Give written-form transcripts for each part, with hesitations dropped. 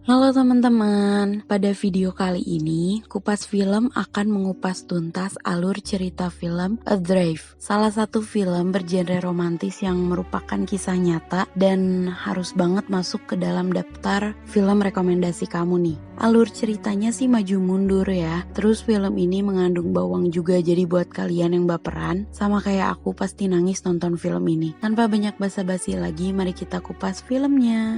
Halo teman-teman, pada video kali ini Kupas Film akan mengupas tuntas alur cerita film A Drive, salah satu film bergenre romantis yang merupakan kisah nyata dan harus banget masuk ke dalam daftar film rekomendasi kamu nih. Alur ceritanya sih maju mundur ya, terus film ini mengandung bawang juga, jadi buat kalian yang baperan sama kayak aku pasti nangis nonton film ini. Tanpa banyak basa-basi lagi, mari kita kupas filmnya.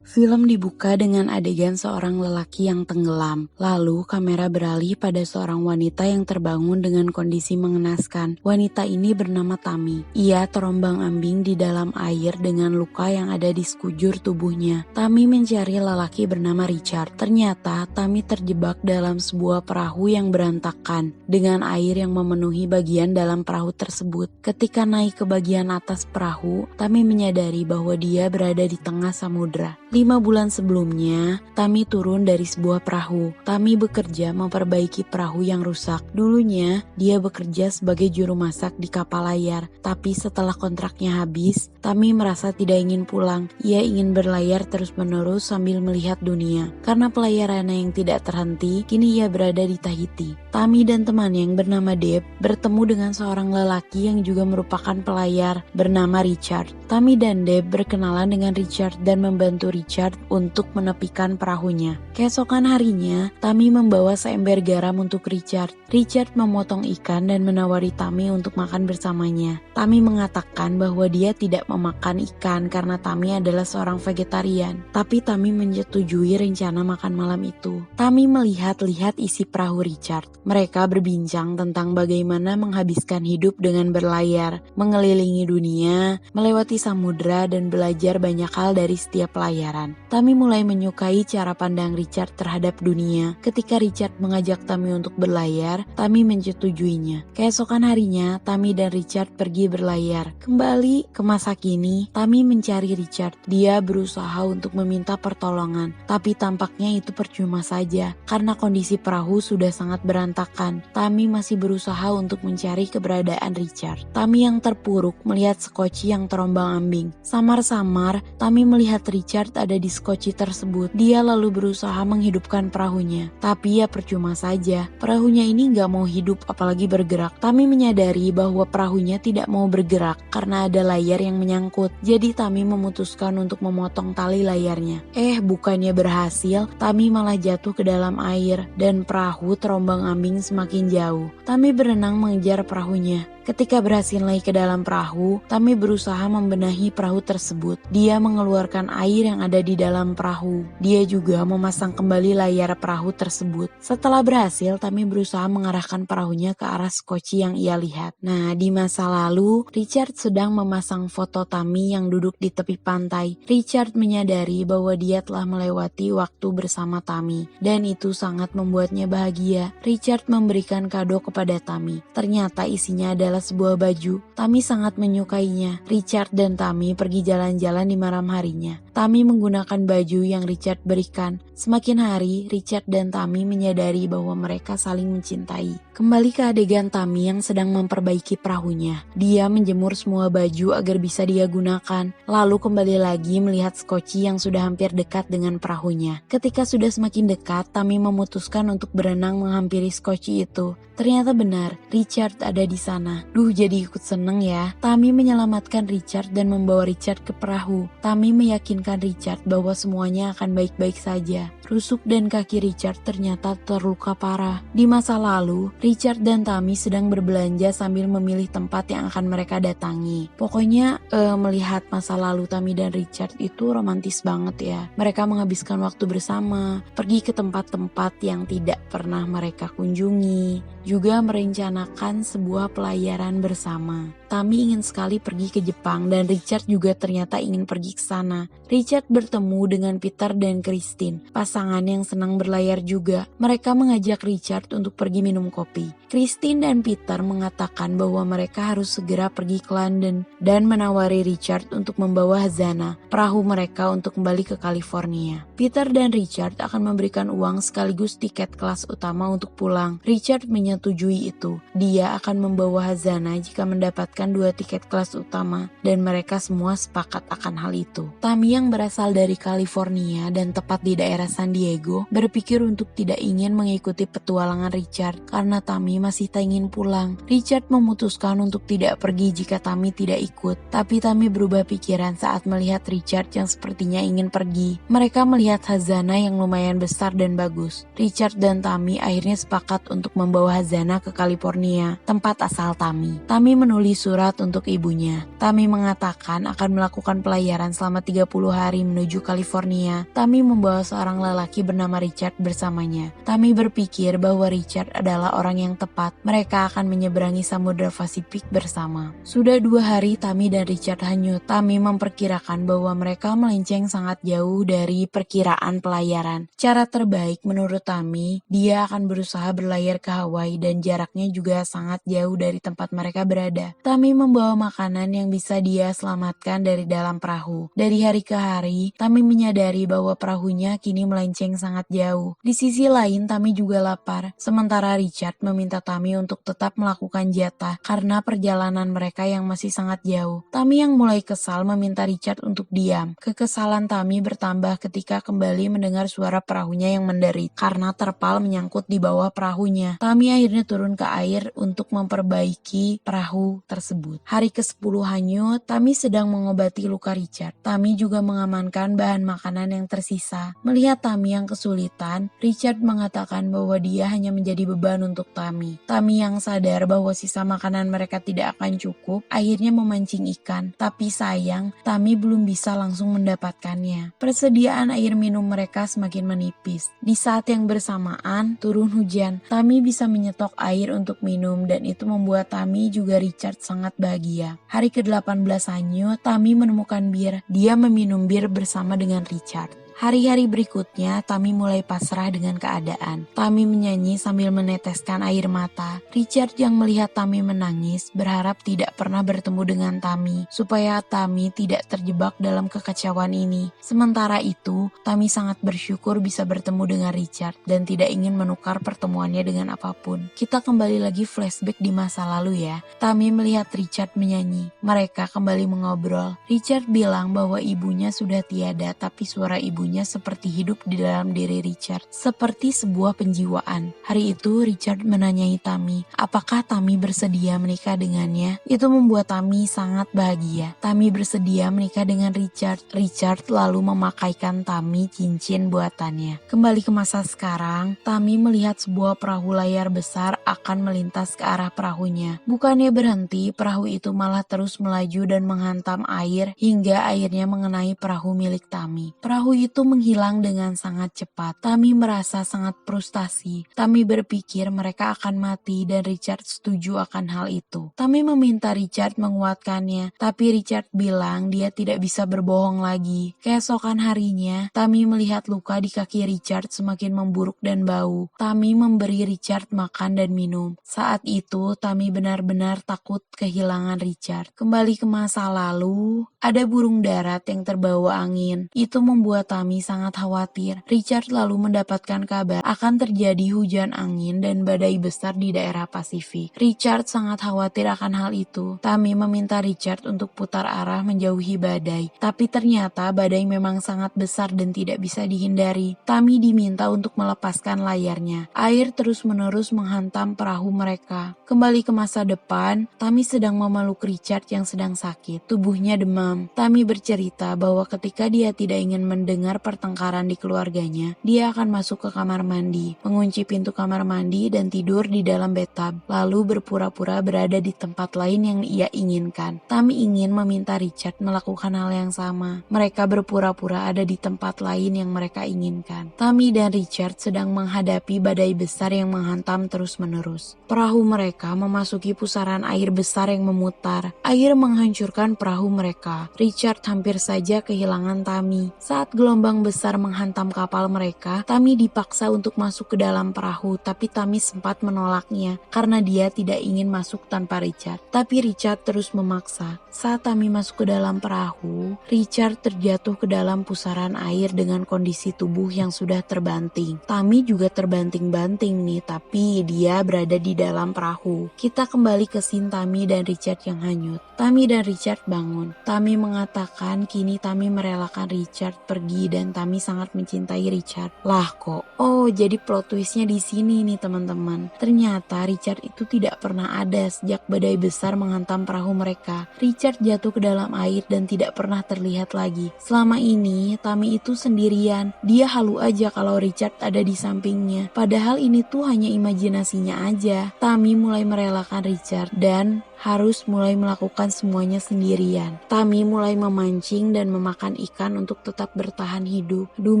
Film dibuka dengan adegan seorang lelaki yang tenggelam. Lalu kamera beralih pada seorang wanita yang terbangun dengan kondisi mengenaskan. Wanita ini bernama Tami. Ia terombang-ambing di dalam air dengan luka yang ada di sekujur tubuhnya. Tami mencari lelaki bernama Richard. Ternyata Tami terjebak dalam sebuah perahu yang berantakan dengan air yang memenuhi bagian dalam perahu tersebut. Ketika naik ke bagian atas perahu, Tami menyadari bahwa dia berada di tengah samudra. 5 bulan sebelumnya, Tami turun dari sebuah perahu. Tami bekerja memperbaiki perahu yang rusak. Dulunya, dia bekerja sebagai juru masak di kapal layar. Tapi setelah kontraknya habis, Tami merasa tidak ingin pulang. Ia ingin berlayar terus-menerus sambil melihat dunia. Karena pelayarannya yang tidak terhenti, kini ia berada di Tahiti. Tami dan temannya yang bernama Deb bertemu dengan seorang lelaki yang juga merupakan pelayar bernama Richard. Tami dan Deb berkenalan dengan Richard dan membantu Richard untuk menepikan perahunya. Keesokan harinya, Tami membawa seember garam untuk Richard. Richard memotong ikan dan menawari Tami untuk makan bersamanya. Tami mengatakan bahwa dia tidak memakan ikan karena Tami adalah seorang vegetarian. Tapi Tami menyetujui rencana makan malam itu. Tami melihat-lihat isi perahu Richard. Mereka berbincang tentang bagaimana menghabiskan hidup dengan berlayar, mengelilingi dunia, melewati samudra, dan belajar banyak hal dari setiap pelayaran. Tami mulai menyukai cara pandang Richard terhadap dunia. Ketika Richard mengajak Tami untuk berlayar, Tami menyetujuinya. Keesokan harinya, Tami dan Richard pergi berlayar. Kembali ke masa kini, Tami mencari Richard. Dia berusaha untuk meminta pertolongan, tapi tampaknya itu percuma saja karena kondisi perahu sudah sangat berantakan. Tami masih berusaha untuk mencari keberadaan Richard. Tami yang terpuruk melihat sekoci yang terombang-ambing. Samar-samar, Tami melihat Richard ada di sekoci tersebut. Dia lalu berusaha menghidupkan perahunya. Tapi ya percuma saja. Perahunya ini gak mau hidup apalagi bergerak. Tami menyadari bahwa perahunya tidak mau bergerak karena ada layar yang menyangkut. Jadi Tami memutuskan untuk memotong tali layarnya. Bukannya berhasil, Tami malah jatuh ke dalam air dan perahu terombang-ambing semakin jauh. Tami berenang mengejar perahunya. Ketika berhasil naik ke dalam perahu, Tami berusaha membenahi perahu tersebut. Dia mengeluarkan air yang ada di dalam perahu. Dia juga memasang kembali layar perahu tersebut. Setelah berhasil, Tami berusaha mengarahkan perahunya ke arah sekoci yang ia lihat. Nah, di masa lalu, Richard sedang memasang foto Tami yang duduk di tepi pantai. Richard menyadari bahwa dia telah melewati waktu bersama Tami, dan itu sangat membuatnya bahagia. Richard memberikan kado kepada Tami. Ternyata isinya adalah sebuah baju. Tami sangat menyukainya. Richard dan Tami pergi jalan-jalan di malam harinya. Tami menggunakan baju yang Richard berikan. Semakin hari, Richard dan Tami menyadari bahwa mereka saling mencintai. Kembali ke adegan Tami yang sedang memperbaiki perahunya. Dia menjemur semua baju agar bisa dia gunakan. Lalu kembali lagi melihat sekoci yang sudah hampir dekat dengan perahunya. Ketika sudah semakin dekat, Tami memutuskan untuk berenang menghampiri sekoci itu. Ternyata benar, Richard ada di sana. Jadi ikut seneng ya. Tami menyelamatkan Richard dan membawa Richard ke perahu. Tami meyakinkan Richard bahwa semuanya akan baik-baik saja. Rusuk dan kaki Richard ternyata terluka parah. Di masa lalu, Richard dan Tami sedang berbelanja sambil memilih tempat yang akan mereka datangi. Pokoknya melihat masa lalu Tami dan Richard itu romantis banget ya. Mereka menghabiskan waktu bersama, pergi ke tempat-tempat yang tidak pernah mereka kunjungi, juga merencanakan sebuah pelayaran bersama. Tami ingin sekali pergi ke Jepang dan Richard juga ternyata ingin pergi ke sana. Richard bertemu dengan Peter dan Christine, pasangan yang senang berlayar juga. Mereka mengajak Richard untuk pergi minum kopi. Christine dan Peter mengatakan bahwa mereka harus segera pergi ke London dan menawari Richard untuk membawa Hazana, perahu mereka untuk kembali ke California. Peter dan Richard akan memberikan uang sekaligus tiket kelas utama untuk pulang. Richard menyetujui itu. Dia akan membawa Hazana jika mendapatkan mendapatkan 2 tiket kelas utama dan mereka semua sepakat akan hal itu. Tammy yang berasal dari California dan tepat di daerah San Diego berpikir untuk tidak ingin mengikuti petualangan Richard karena Tammy masih tak ingin pulang. Richard memutuskan untuk tidak pergi jika Tammy tidak ikut, tapi Tammy berubah pikiran saat melihat Richard yang sepertinya ingin pergi. Mereka melihat Hazana yang lumayan besar dan bagus. Richard dan Tammy akhirnya sepakat untuk membawa Hazana ke California, tempat asal Tammy. Tammy menulis surat untuk ibunya. Tammy mengatakan akan melakukan pelayaran selama 30 hari menuju California. Tammy membawa seorang lelaki bernama Richard bersamanya. Tammy berpikir bahwa Richard adalah orang yang tepat. Mereka akan menyeberangi Samudra Pasifik bersama. Sudah 2 hari Tammy dan Richard hanyut. Tammy memperkirakan bahwa mereka melenceng sangat jauh dari perkiraan pelayaran. Cara terbaik menurut Tammy, dia akan berusaha berlayar ke Hawaii dan jaraknya juga sangat jauh dari tempat mereka berada. Tammy membawa makanan yang bisa dia selamatkan dari dalam perahu. Dari hari ke hari, Tammy menyadari bahwa perahunya kini melenceng sangat jauh. Di sisi lain, Tammy juga lapar. Sementara Richard meminta Tammy untuk tetap melakukan jatah karena perjalanan mereka yang masih sangat jauh. Tammy yang mulai kesal meminta Richard untuk diam. Kekesalan Tammy bertambah ketika kembali mendengar suara perahunya yang menderit karena terpal menyangkut di bawah perahunya. Tammy akhirnya turun ke air untuk memperbaiki perahu tersebut. Hari ke-10 hanyut, Tammy sedang mengobati luka Richard. Tammy juga mengamankan bahan makanan yang tersisa. Melihat Tammy yang kesulitan, Richard mengatakan bahwa dia hanya menjadi beban untuk Tammy. Tammy yang sadar bahwa sisa makanan mereka tidak akan cukup, akhirnya memancing ikan. Tapi sayang, Tammy belum bisa langsung mendapatkannya. Persediaan air minum mereka semakin menipis. Di saat yang bersamaan, turun hujan. Tammy bisa menyetok air untuk minum dan itu membuat Tammy juga Richard sangat bahagia. Hari ke-18 hanyut, Tammy menemukan bir. Dia meminum bir bersama dengan Richard. Hari-hari berikutnya, Tammy mulai pasrah dengan keadaan. Tammy menyanyi sambil meneteskan air mata. Richard yang melihat Tammy menangis berharap tidak pernah bertemu dengan Tammy, supaya Tammy tidak terjebak dalam kekacauan ini. Sementara itu, Tammy sangat bersyukur bisa bertemu dengan Richard dan tidak ingin menukar pertemuannya dengan apapun. Kita kembali lagi flashback di masa lalu ya. Tammy melihat Richard menyanyi. Mereka kembali mengobrol. Richard bilang bahwa ibunya sudah tiada, tapi suara ibunya seperti hidup di dalam diri Richard, seperti sebuah penjiwaan. Hari itu Richard menanyai Tammy, apakah Tammy bersedia menikah dengannya? Itu membuat Tammy sangat bahagia. Tammy bersedia menikah dengan Richard. Richard lalu memakaikan Tammy cincin buatannya. Kembali ke masa sekarang, Tammy melihat sebuah perahu layar besar akan melintas ke arah perahunya. Bukannya berhenti, perahu itu malah terus melaju dan menghantam air hingga airnya mengenai perahu milik Tammy. Perahu itu menghilang dengan sangat cepat. Tammy merasa sangat frustasi. Tammy berpikir mereka akan mati dan Richard setuju akan hal itu. Tammy meminta Richard menguatkannya, tapi Richard bilang dia tidak bisa berbohong lagi. Keesokan harinya, Tammy melihat luka di kaki Richard semakin memburuk dan bau. Tammy memberi Richard makan dan minum. Saat itu, Tammy benar-benar takut kehilangan Richard. Kembali ke masa lalu, ada burung darat yang terbawa angin. Itu membuat Tammy sangat khawatir. Richard lalu mendapatkan kabar akan terjadi hujan angin dan badai besar di daerah Pasifik. Richard sangat khawatir akan hal itu. Tammy meminta Richard untuk putar arah menjauhi badai, tapi ternyata badai memang sangat besar dan tidak bisa dihindari. Tammy diminta untuk melepaskan layarnya. Air terus-menerus menghantam perahu mereka. Kembali ke masa depan, Tammy sedang memeluk Richard yang sedang sakit. Tubuhnya demam. Tammy bercerita bahwa ketika dia tidak ingin mendengar pertengkaran di keluarganya, dia akan masuk ke kamar mandi, mengunci pintu kamar mandi dan tidur di dalam bathtub, lalu berpura-pura berada di tempat lain yang ia inginkan. Tammy ingin meminta Richard melakukan hal yang sama. Mereka berpura-pura ada di tempat lain yang mereka inginkan. Tammy dan Richard sedang menghadapi badai besar yang menghantam terus-menerus. Perahu mereka memasuki pusaran air besar yang memutar. Air menghancurkan perahu mereka. Richard hampir saja kehilangan Tammy. Saat gelombang gelombang besar menghantam kapal mereka, Tami dipaksa untuk masuk ke dalam perahu, tapi Tami sempat menolaknya karena dia tidak ingin masuk tanpa Richard. Tapi Richard terus memaksa. Saat Tami masuk ke dalam perahu, Richard terjatuh ke dalam pusaran air dengan kondisi tubuh yang sudah terbanting. Tami juga terbanting-banting nih, tapi dia berada di dalam perahu. Kita kembali ke scene Tami dan Richard yang hanyut. Tami dan Richard bangun. Tami mengatakan kini Tami merelakan Richard pergi dan Tami sangat mencintai Richard. Lah kok? Oh, jadi plot twistnya di sini nih teman-teman. Ternyata Richard itu tidak pernah ada sejak badai besar menghantam perahu mereka. Richard jatuh ke dalam air dan tidak pernah terlihat lagi. Selama ini Tami itu sendirian. Dia halu aja kalau Richard ada di sampingnya. Padahal ini tuh hanya imajinasinya aja. Tami mulai merelakan Richard dan harus mulai melakukan semuanya sendirian. Tami mulai memancing dan memakan ikan untuk tetap bertahan hidup. Aduh,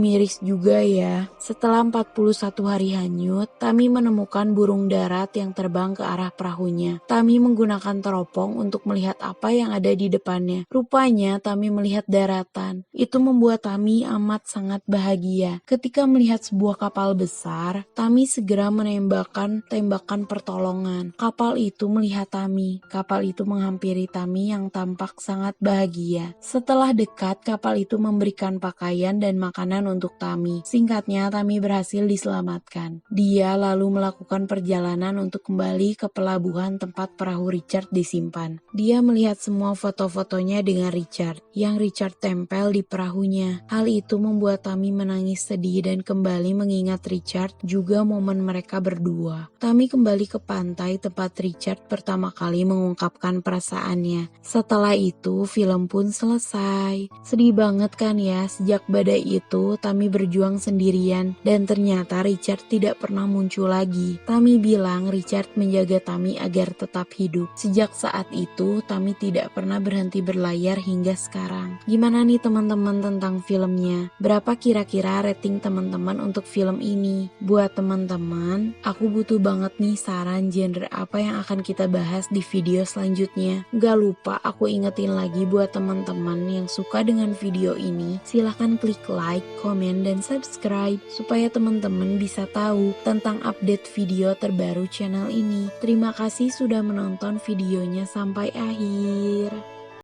miris juga ya. Setelah 41 hari hanyut, Tami menemukan burung darat yang terbang ke arah perahunya. Tami menggunakan teropong untuk melihat apa yang ada di depannya. Rupanya Tami melihat daratan. Itu membuat Tami amat sangat bahagia. Ketika melihat sebuah kapal besar, Tami segera menembakkan tembakan pertolongan. Kapal itu melihat Tami. Kapal itu menghampiri Tami yang tampak sangat bahagia. Setelah dekat, kapal itu memberikan pakaian dan makanan untuk Tami. Singkatnya, Tami berhasil diselamatkan. Dia lalu melakukan perjalanan untuk kembali ke pelabuhan tempat perahu Richard disimpan. Dia melihat semua foto-fotonya dengan Richard, yang Richard tempel di perahunya. Hal itu membuat Tami menangis sedih dan kembali mengingat Richard juga momen mereka berdua. Tami kembali ke pantai tempat Richard pertama kali mengungkapkan perasaannya. Setelah itu, film pun selesai. Sedih banget kan ya, sejak badai itu Tami berjuang sendirian dan ternyata Richard tidak pernah muncul lagi. Tami bilang Richard menjaga Tami agar tetap hidup. Sejak saat itu, Tami tidak pernah berhenti berlayar hingga sekarang. Gimana nih teman-teman tentang filmnya? Berapa kira-kira rating teman-teman untuk film ini? Buat teman-teman, aku butuh banget nih saran genre apa yang akan kita bahas di video selanjutnya. Gak lupa aku ingetin lagi buat teman-teman yang suka dengan video ini, silahkan klik like, komen, dan subscribe supaya teman-teman bisa tahu tentang update video terbaru channel ini. Terima kasih sudah menonton videonya sampai akhir.